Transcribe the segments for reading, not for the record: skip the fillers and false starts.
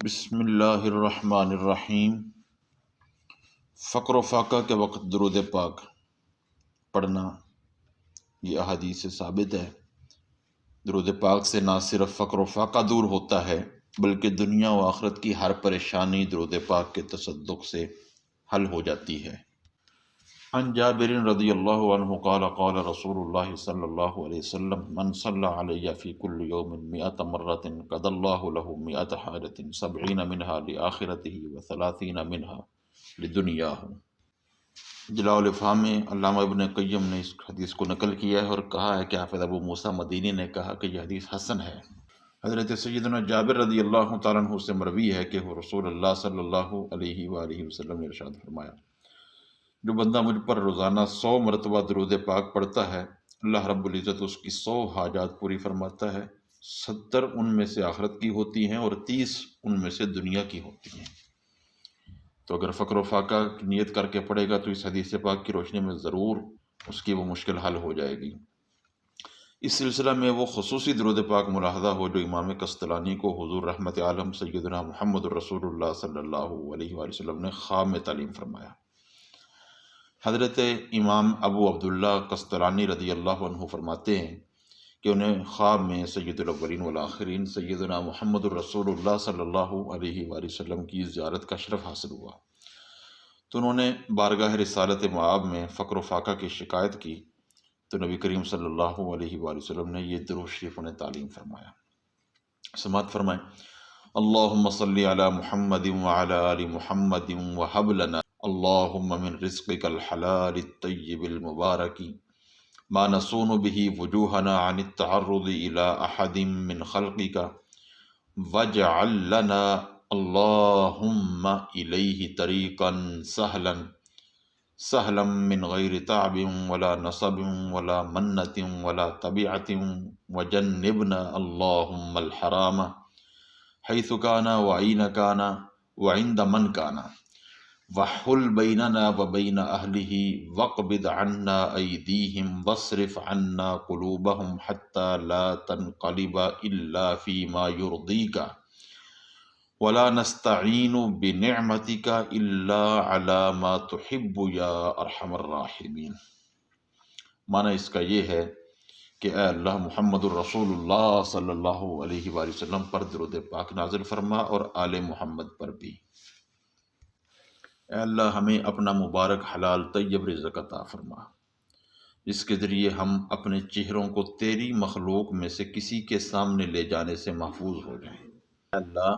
بسم اللہ الرحمن الرحیم۔ فقر و فاقہ کے وقت درود پاک پڑھنا یہ احادیث سے ثابت ہے۔ درود پاک سے نہ صرف فقر و فاقہ دور ہوتا ہے بلکہ دنیا و آخرت کی ہر پریشانی درود پاک کے تصدق سے حل ہو جاتی ہے۔ عن جابر رضی اللہ عنہ قال قال رسول اللہ صلی اللہ علیہ وسلم من صلی علیہ فی کل یوم 100 مرۃ قضى اللہ لہ 100 حاجۃ 70 منها لآخرتہ و30 منها لدنیاہ۔ جلاء الافہام میں علامہ ابن قیم نے اس حدیث کو نقل کیا ہے اور کہا ہے کہ حافظ ابو موسیٰ مدینی نے کہا کہ یہ حدیث حسن ہے۔ حضرت سیدنا جابر رضی اللہ تعالیٰ عنہ سے مروی ہے کہ رسول اللہ صلی اللہ علیہ وآلہ وسلم نے ارشاد فرمایا، جو بندہ مجھ پر روزانہ 100 مرتبہ درود پاک پڑھتا ہے اللہ رب العزت اس کی 100 حاجات پوری فرماتا ہے، 70 ان میں سے آخرت کی ہوتی ہیں اور 30 ان میں سے دنیا کی ہوتی ہیں۔ تو اگر فقر و فاقہ کی نیت کر کے پڑھے گا تو اس حدیث پاک کی روشنی میں ضرور اس کی وہ مشکل حل ہو جائے گی۔ اس سلسلہ میں وہ خصوصی درود پاک ملاحظہ ہو جو امام قسطلانی کو حضور رحمت عالم سیدنا محمد رسول اللہ صلی اللہ علیہ وآلہ وسلم نے خواب میں تعلیم فرمایا۔ حضرت امام ابو عبداللہ قسطلانی رضی اللہ عنہ فرماتے ہیں کہ انہیں خواب میں سید الاولین والآخرین سیدنا محمد الرسول اللہ صلی اللہ علیہ وآلہ وسلم کی زیارت کا شرف حاصل ہوا، تو انہوں نے بارگاہ رسالت مآب میں فقر و فاقہ کی شکایت کی، تو نبی کریم صلی اللہ علیہ وآلہ وسلم نے یہ درود شریف انہیں تعلیم فرمایا۔ سماعت فرمائیں، اللہم صلی علی محمد وعلی آل محمد وہب لنا اللہم من رزقک الحلال الطیب المبارک ما نصون به وجوہنا عن التعرض الى احد من خلقک واجعل لنا اللہم الیہ طریقا سہلا سہلا من غیر تعب ولا نصب ولا منت ولا طبیعت وجنبنا اللہم الحرام حیث کان وعین کان وعند من کان وحل بیننا وبین اہلہ واقبض عنا ایدیہم واصرف عنا قلوبہم حتی لا تنقلب الا فیما یرضیک ولا نستعین بنعمتک الا علی ما تحب یا ارحم الراحمین۔ معنی اس کا یہ ہے کہ اے اللہ محمد الرسول اللہ صلی اللہ علیہ وآلہ وسلم پر درود پاک نازل فرما اور آل محمد پر بھی۔ اے اللہ ہمیں اپنا مبارک حلال طیب رزق عطا فرما جس کے ذریعے ہم اپنے چہروں کو تیری مخلوق میں سے کسی کے سامنے لے جانے سے محفوظ ہو جائیں۔ اے اللہ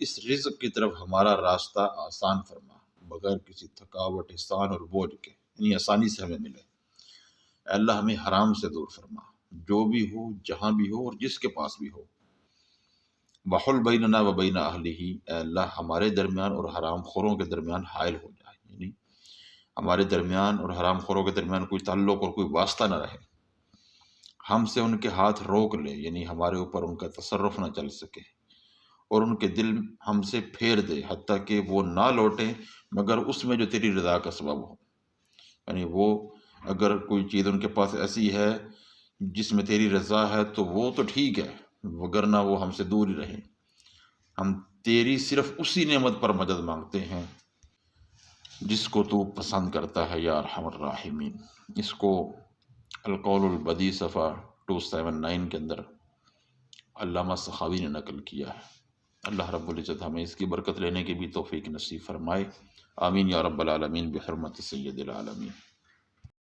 اس رزق کی طرف ہمارا راستہ آسان فرما بغیر کسی تھکاوٹ احسان اور بوجھ کے، یعنی آسانی سے ہمیں ملے۔ اے اللہ ہمیں حرام سے دور فرما، جو بھی ہو جہاں بھی ہو اور جس کے پاس بھی ہو۔ وحل بیننا و بین اہلہ، اے اللہ ہمارے درمیان اور حرام خوروں کے درمیان حائل ہو جائے، یعنی ہمارے درمیان اور حرام خوروں کے درمیان کوئی تعلق اور کوئی واسطہ نہ رہے، ہم سے ان کے ہاتھ روک لے، یعنی ہمارے اوپر ان کا تصرف نہ چل سکے، اور ان کے دل ہم سے پھیر دے حتیٰ کہ وہ نہ لوٹیں مگر اس میں جو تیری رضا کا سبب ہو، یعنی وہ اگر کوئی چیز ان کے پاس ایسی ہے جس میں تیری رضا ہے تو وہ تو ٹھیک ہے، وگرنہ وہ ہم سے دور ہی رہیں۔ ہم تیری صرف اسی نعمت پر مدد مانگتے ہیں جس کو تو پسند کرتا ہے یا ارحم الراحمین۔ اس کو القول البدیع صفحہ 279 کے اندر علامہ سخاوی نے نقل کیا ہے۔ اللہ رب العزت ہمیں اس کی برکت لینے کی بھی توفیق نصیب فرمائے، آمین یا رب العالمین بحرمت سید العالمین۔